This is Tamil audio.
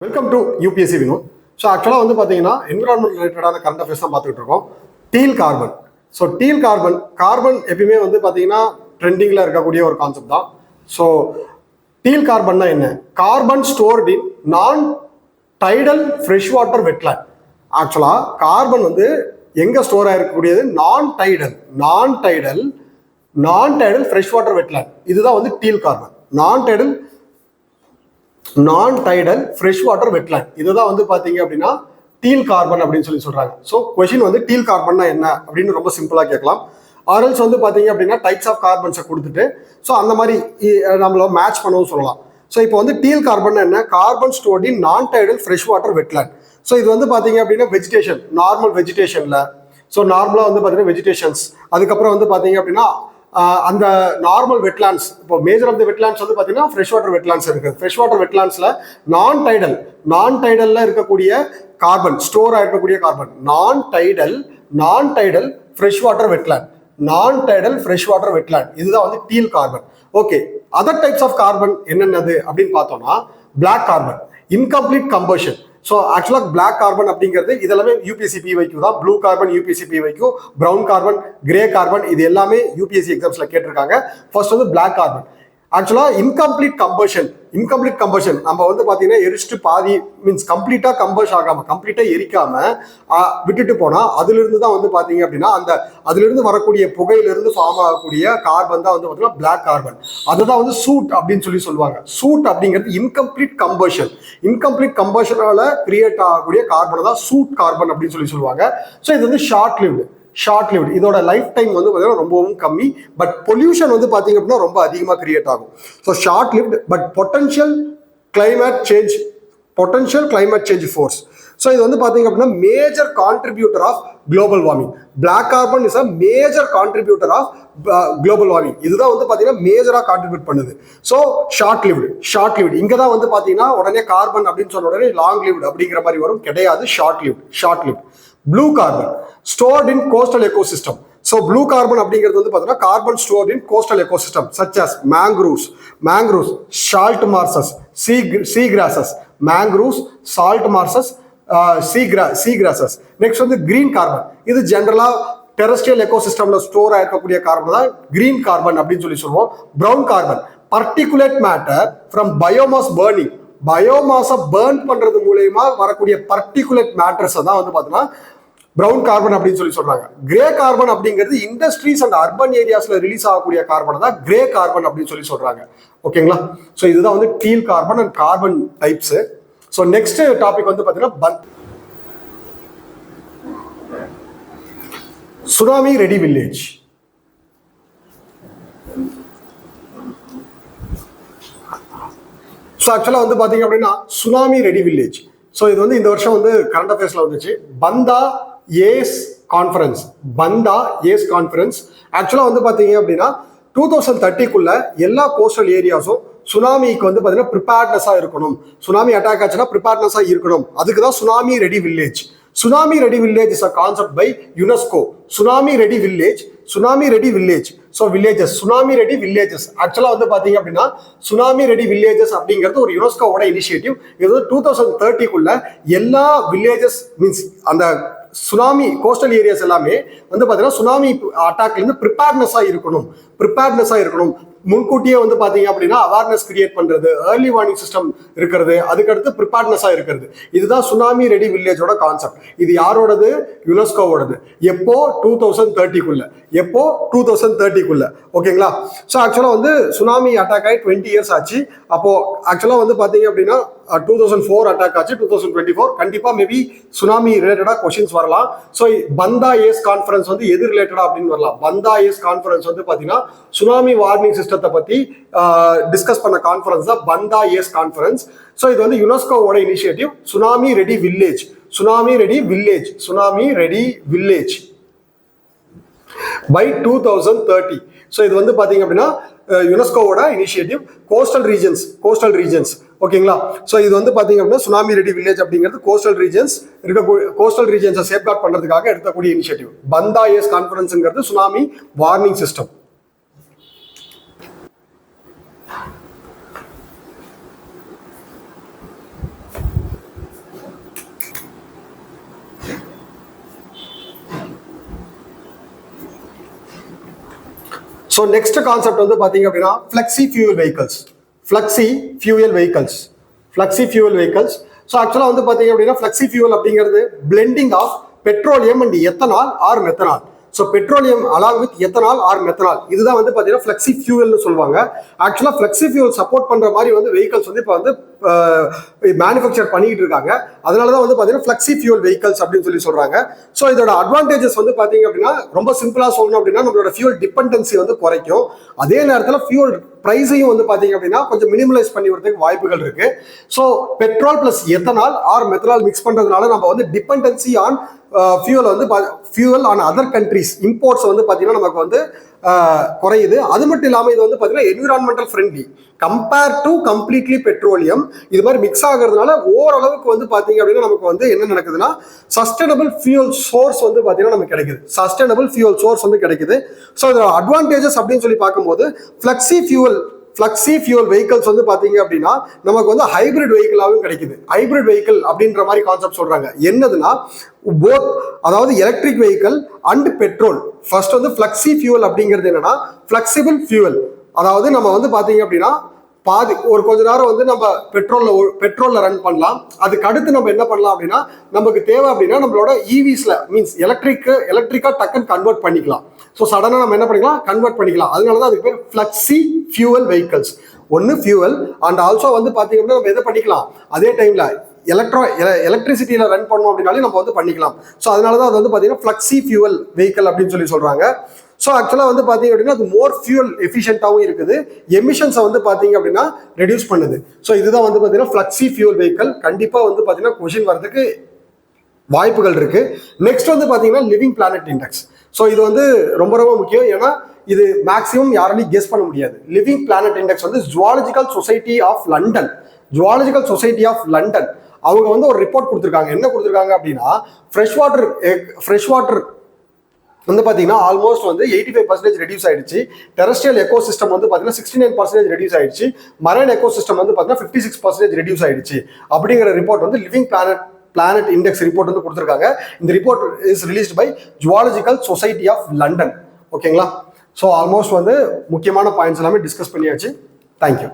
Welcome to UPSC Vinod. So ஆக்சுவலாக வந்து பார்த்தீங்கன்னா என்விரான்மெண்ட் ரிலேட்டடான கரண்ட் அஃபேர்ஸ் தான் பார்த்துட்டு இருக்கோம். Deal carbon. So deal carbon எப்பயுமே வந்து பார்த்தீங்கன்னா ட்ரெண்டிங்கில் இருக்கக்கூடிய ஒரு கான்செப்ட் தான். ஸோ டீல் கார்பன்னா என்ன? Carbon stored in non tidal fresh water wetland. ஆக்சுவலாக கார்பன் வந்து எங்கே ஸ்டோர் ஆகிருக்கக்கூடியது? நான் டைடல் ஃப்ரெஷ் வாட்டர் வெட்லேண்ட். இதுதான் வந்து teal carbon. Non tidal fresh water wetland. இதுதான் வந்து பார்த்தீங்க அப்படின்னா டீல் கார்பன் அப்படின்னு சொல்றாங்க. ஸோ கொஷின் வந்து டீல் கார்பன்னா என்ன அப்படின்னு ரொம்ப சிம்பிளாக கேட்கலாம். ஆர்எல்ஸ் வந்து பார்த்தீங்க அப்படின்னா டைப்ஸ் ஆஃப் கார்பன்ஸை கொடுத்துட்டு ஸோ அந்த மாதிரி நம்மள மேட்ச் பண்ணவும் சொல்லலாம். ஸோ இப்போ வந்து டீல் கார்பன் என்ன? Carbon stored in non tidal fresh water wetland. So இது வந்து பார்த்தீங்க அப்படின்னா வெஜிடேஷன், நார்மல் வெஜிடேஷனில். ஸோ நார்மலாக வந்து பார்த்தீங்கன்னா வெஜிடேஷன்ஸ், அதுக்கப்புறம் வந்து பார்த்தீங்க அப்படின்னா அந்த நார்மல் வெட்லாண்ட்ஸ். இப்போ மேஜர் ஆஃப் த வெட்லாண்ட்ஸ் வந்து பார்த்தீங்கன்னா ஃப்ரெஷ் வாட்டர் வெட்லாண்ட்ஸ் இருக்குது. ஃப்ரெஷ் வாட்டர் வெட்லாண்ட்ஸில் நான் டைடலில் இருக்கக்கூடிய கார்பன், ஸ்டோர் ஆகிருக்கக்கூடிய carbon, non tidal fresh water wetland. இதுதான் வந்து teal carbon. Okay, other types of carbon என்னென்னது அப்படின்னு பார்த்தோம்னா black carbon, incomplete combustion. So ஆக்சுவலாக பிளாக் கார்பன் அப்படிங்கிறது இதெல்லாமே யூபிஎஸ்சி பிவைக்யூ தான். Blue carbon UPSC PYQ, brown carbon, grey carbon, இது எல்லாமே யூபிஎஸ்சி எக்ஸாம்ஸில் கேட்டிருக்காங்க. ஃபர்ஸ்ட் வந்து பிளாக் கார்பன். ஆக்சுவலாக இன்கம்ப்ளீட் கம்பஷன் நம்ம வந்து பார்த்தீங்கன்னா எரிச்சிட்டு பாதி மீன்ஸ் கம்ப்ளீட்டாக கம்பஷ் ஆகாமல், கம்ப்ளீட்டாக எரிக்காமல் விட்டுட்டு போனால் அதிலிருந்து தான் வந்து பார்த்தீங்க அப்படின்னா அதிலிருந்து வரக்கூடிய புகையிலிருந்து ஃபார்ம் ஆகக்கூடிய கார்பன் தான் வந்து பார்த்தீங்கன்னா பிளாக் கார்பன். அதுதான் வந்து சூட் அப்படின்னு சொல்லுவாங்க. சூட் அப்படிங்கிறது இன்கம்ப்ளீட் கம்பஷனால கிரியேட் ஆகக்கூடிய கார்பன் தான் சூட் கார்பன் அப்படின்னு சொல்லுவாங்க. ஸோ இது வந்து ஷார்ட் லிவ்டு. இதோட லைஃப் டைம் வந்து பார்த்தீங்கன்னா ரொம்பவும் கம்மி. பட் பொல்யூஷன் வந்து பார்த்தீங்க அப்படின்னா ரொம்ப அதிகமாக கிரியேட் ஆகும். So short lived but potential climate change force. So இது வந்து பார்த்தீங்க அப்படின்னா major contributor of global warming. Black carbon is a major contributor of global warming. இதுதான் வந்து பார்த்தீங்கன்னா மேஜராக கான்ட்ரிபியூட் பண்ணுது. ஸோ ஷார்ட் லிவ்டு இங்கே தான் வந்து பார்த்தீங்கன்னா உடனே கார்பன் அப்படின்னு சொன்ன உடனே லாங் லிவ்டு அப்படிங்கிற மாதிரி வரும். கிடையாது, short lived. Blue carbon stored in coastal ecosystem. So blue carbon அப்படிங்கிறது வந்து பார்த்தீங்கன்னா carbon stored in coastal ecosystem such as mangroves, salt marshes, seagrasses. Next வந்து கிரீன் கார்பன். இது ஜென்ரலா டெரஸ்ட்ரியல் எக்கோசிஸ்டம்ல ஸ்டோர் ஆகக்கூடிய கார்பன் தான் கிரீன் கார்பன் அப்படின்னு சொல்லுவோம். Brown carbon particulate matter from biomass burning. பயோமாஸை பர்ன் பண்றது மூலயமா வரக்கூடிய பர்டிகுலேட் மேட்டர்ஸ் தான் வந்து பார்த்தீங்கன்னா ப்ரௌன் கார்பன் அப்படின்னு சொல்றாங்க. கிரே கார்பன் அப்படிங்கிறது இண்டஸ்ட்ரீஸ் அண்ட் அர்பன் ஏரியாஸ்ல ரிலீஸ் ஆகக்கூடிய கார்பன் தான் கிரே கார்பன் அப்படின்னு சொல்றாங்க. ஓகேங்களா? ஸோ இதுதான் வந்து teal carbon and carbon types. So next topic வந்து பார்த்தீங்கன்னா சுனாமி ரெடி வில்லேஜ். ஸோ ஆக்சுவலாக வந்து பார்த்தீங்க அப்படின்னா சுனாமி ரெடி வில்லேஜ். ஸோ இது வந்து இந்த வருஷம் வந்து கரண்ட் அஃபேர்ஸில் வந்துச்சு. பந்தா ஏஸ் கான்ஃபரன்ஸ். ஆக்சுவலாக வந்து பார்த்தீங்க அப்படின்னா 2030 எல்லா கோஸ்டல் ஏரியாஸும் சுனாமிக்கு வந்து பார்த்தீங்கன்னா ப்ரிப்பேர்ட்னஸாக இருக்கணும். சுனாமி அட்டாக் ஆச்சுன்னா ப்ரிப்பேர்ட்னஸாக இருக்கணும். அதுக்கு தான் tsunami ready village is a concept by UNESCO. Tsunami ready village. So tsunami ready villages. ஆக்சுவலாக வந்து பார்த்தீங்க அப்படின்னா சுனாமி ரெடி வில்லேஜஸ் அப்படிங்கிறது ஒரு யுனெஸ்கோவோட இனிஷியேட்டிவ். இது வந்து 2030 எல்லா வில்லேஜஸ் மீன்ஸ் அந்த சுனாமி கோஸ்டல் ஏரியாஸ் எல்லாமே வந்து பார்த்தீங்கன்னா சுனாமி அட்டாக்லேருந்து ப்ரிப்பேர்ட்னஸாக இருக்கணும். முன்கூட்டியே வந்து பார்த்தீங்க அப்படின்னா அவேர்னஸ் கிரியேட் பண்ணுறது, ஏர்லி வார்னிங் சிஸ்டம் இருக்கிறது, அதுக்கடுத்து ப்ரிப்பேர்ட்னஸாக இருக்கிறது. இதுதான் சுனாமி ரெடி வில்லேஜோட கான்செப்ட். இது யாரோடது? யுனெஸ்கோவோடது. எப்போ? 2030. ஓகேங்களா? ஸோ ஆக்சுவலாக வந்து சுனாமி அட்டாக் ஆகி 20 years ஆச்சு. அப்போ ஆக்சுவலாக வந்து பார்த்தீங்க அப்படின்னா 2004 அட்டாக் ஆச்சு. 2024 கண்டிப்பாக மேபி சுனாமி ரிலேட்டடாக கொஸ்டின்ஸ் வரலாம். ஸோ பந்தா ஏஸ் கான்ஃபரன்ஸ் வந்து எது ரிலேட்டடா அப்படின்னு வரலாம். பந்தா ஏஸ் கான்ஃபரன்ஸ் வந்து பார்த்தீங்கன்னா சுனாமி வார்னிங் சிஸ்டத்தை பற்றி டிஸ்கஸ் பண்ண கான்ஃபரன்ஸ் தான் பந்தா ஏஸ் கான்ஃபரன்ஸ். ஸோ இது வந்து யுனெஸ்கோவோட initiative. Tsunami ready village by 2030. So இது வந்து பார்த்தீங்க அப்படின்னா யுனெஸ்கோவோட இனிஷியேட்டிவ். Coastal regions. ஓகேங்களா? ஸோ இது வந்து பார்த்தீங்க அப்படின்னா சுனாமி ரெடி வில்லேஜ் அப்படிங்கிறது கோஸ்டல் ரீஜன்ஸை சேஃப்கார்ட் பண்ணுறதுக்காக எடுக்கக்கூடிய இனிஷியேட்டிவ். பந்தா ஏஸ் கான்ஃபரன்ஸ்ங்கிறது tsunami warning system. So next concept வந்து பார்த்தீங்க அப்படின்னா ஃப்ளெக்ஸி ஃபியூயல் வெஹிக்கல்ஸ். ஸோ ஆக்சுவலாக வந்து பார்த்தீங்க அப்படின்னா ஃப்ளெக்ஸி ஃபியூவல் அப்படிங்கிறது blending of petroleum and ethanol or methanol. So petroleum along with ethanol or methanol, இதுதான் வந்து பார்த்தீங்கன்னா ஃப்ளெக்ஸி ஃபியூவல்னு சொல்லுவாங்க. ஆக்சுவலாக ஃப்ளெக்ஸி ஃபியூவல் சப்போர்ட் பண்ணுற மாதிரி வந்து வெஹிக்கல்ஸ் வந்து இப்போ வந்து மேனுஃபேக்சர் பண்ணிட்டு இருக்காங்க. அதனால தான் வந்து பார்த்தீங்கன்னா ஃப்ளெக்ஸி ஃபியூவல் வெஹிக்கல்ஸ் அப்படின்னு சொல்லி சொல்றாங்க. ஸோ இதோட அட்வான்டேஜஸ் வந்து பார்த்தீங்க அப்படின்னா ரொம்ப சிம்பிளாக சொல்லணும் அப்படின்னா நம்மளோட ஃபியூவல் டிபெண்டன்சி வந்து குறைக்கும். அதே நேரத்தில் ஃபியூவல் ப்ரைஸையும் வந்து பார்த்தீங்க அப்படின்னா கொஞ்சம் மினிமலைஸ் பண்ணி வரதுக்கு வாய்ப்புகள் இருக்கு. So petrol plus ethanol or methanol mix பண்றதுனால நம்ம வந்து dependency on fuel on other countries imports வந்து பார்த்தீங்கன்னா நமக்கு வந்து குறையுது. அது மட்டும் இல்லாமல் இது வந்து பார்த்தீங்கன்னா environmental friendly compare to completely petroleum. இது மாதிரி மிக்ஸ் ஆகிறதுனால ஓரளவுக்கு வந்து பார்த்தீங்க அப்படின்னா நமக்கு வந்து என்ன நடக்குதுன்னா சஸ்டைனபிள் ஃபியூல் சோர்ஸ் வந்து பார்த்தீங்கன்னா நமக்கு கிடைக்குது. ஸோ இதோட அட்வான்டேஜஸ் அப்படின்னு சொல்லி பார்க்கும்போது ஃப்ளெக்ஸி ஃபியூவல் வெஹிக்கல்ஸ் வந்து பார்த்தீங்க அப்படின்னா நமக்கு வந்து ஹைபிரிட் வெஹிக்கிளாகவும் கிடைக்குது. ஹைபிரிட் வெஹிக்கிள் அப்படின்ற மாதிரி கான்செப்ட் சொல்றாங்க. என்னதுன்னா போத், அதாவது electric vehicle and petrol. First வந்து ஃப்ளெக்ஸி ஃபியூவல் அப்படிங்கிறது என்னன்னா ஃப்ளெக்சிபிள் ஃபியூவல். அதாவது நம்ம வந்து பார்த்தீங்க அப்படின்னா பாதி ஒரு கொஞ்ச நேரம் வந்து நம்ம பெட்ரோல்ல ரன் பண்ணலாம். அதுக்கு அடுத்து நம்ம என்ன பண்ணலாம் அப்படின்னா நமக்கு தேவை அப்படின்னா நம்மளோட ஈவிஸ்ல மீன்ஸ் எலக்ட்ரிக்கா டக்குன்னு கன்வெர்ட் பண்ணிக்கலாம். ஸோ சடனாக நம்ம என்ன பண்ணிக்கலாம், கன்வெர்ட் பண்ணிக்கலாம். அதனால தான் அதுக்கு பேர் ஃப்ளெக்ஸி ஃபியூவல் வெஹிக்கல்ஸ். ஒன்று ஃபியூவல் அண்ட் ஆல்சோ வந்து பார்த்தீங்க அப்படின்னா நம்ம எதை பண்ணிக்கலாம், அதே டைம்ல எலக்ட்ரிசிட்டியில ரன் பண்ணோம் அப்படின்னாலே நம்ம வந்து பண்ணிக்கலாம். ஸோ அதனால தான் அது வந்து பார்த்தீங்கன்னா ஃப்ளெக்ஸி ஃபியூவல் வெஹிக்கல் அப்படின்னு சொல்லி சொல்றாங்க. ஸோ ஆக்சுவலாக வந்து பார்த்தீங்க அப்படின்னா அது மோர் ஃபியூல் எஃபிஷியன்ட்டாகவும் இருக்குது. எமிஷன்ஸை வந்து பார்த்தீங்க அப்படின்னா ரெடியூஸ் பண்ணுது. ஸோ இதுதான் வந்து பார்த்தீங்கன்னா ஃப்ளெக்ஸி ஃபியூல் வெஹிக்கல். கண்டிப்பாக வந்து பார்த்தீங்கன்னா கொஷின் வரதுக்கு வாய்ப்புகள் இருக்கு. நெக்ஸ்ட் வந்து பார்த்தீங்கன்னா லிவிங் பிளானட் இண்டெக்ஸ். ஸோ இது வந்து ரொம்ப ரொம்ப முக்கியம். ஏன்னா இது மேக்ஸிமம் யாராலையும் கெஸ் பண்ண முடியாது. லிவிங் பிளானட் இண்டெக்ஸ் வந்து ஜுவாலஜிக்கல் சொசைட்டி ஆஃப் லண்டன் அவங்க வந்து ஒரு ரிப்போர்ட் கொடுத்துருக்காங்க. என்ன கொடுத்துருக்காங்க அப்படின்னா ஃப்ரெஷ் வாட்டர் வந்து பார்த்தீங்கன்னா ஆல்மோஸ்ட் வந்து 85% ரெடியூஸ் ஆயிடுச்சு. டெரஸ்ட்ரியல் எக்கோசிஸ்டம் வந்து பார்த்தீங்கன்னா 69% ரெடியூஸ் ஆயிடுச்சு. மரைன் எக்கோசிஸ்டம் வந்து பார்த்தீங்கன்னா 56% ரெடியூஸ் ஆயிடுச்சு. அப்படிங்கிற ரிப்போர்ட் வந்து லிவிங் பிளானட் இண்டெக்ஸ் ரிப்போர்ட் வந்து கொடுத்துருக்காங்க. இந்த report is released by zoological society of London. ஓகேங்களா? ஸோ ஆல்மோஸ்ட் வந்து முக்கியமான பாயிண்ட்ஸ் எல்லாமே டிஸ்கஸ் பண்ணியாச்சு. தேங்க்யூ.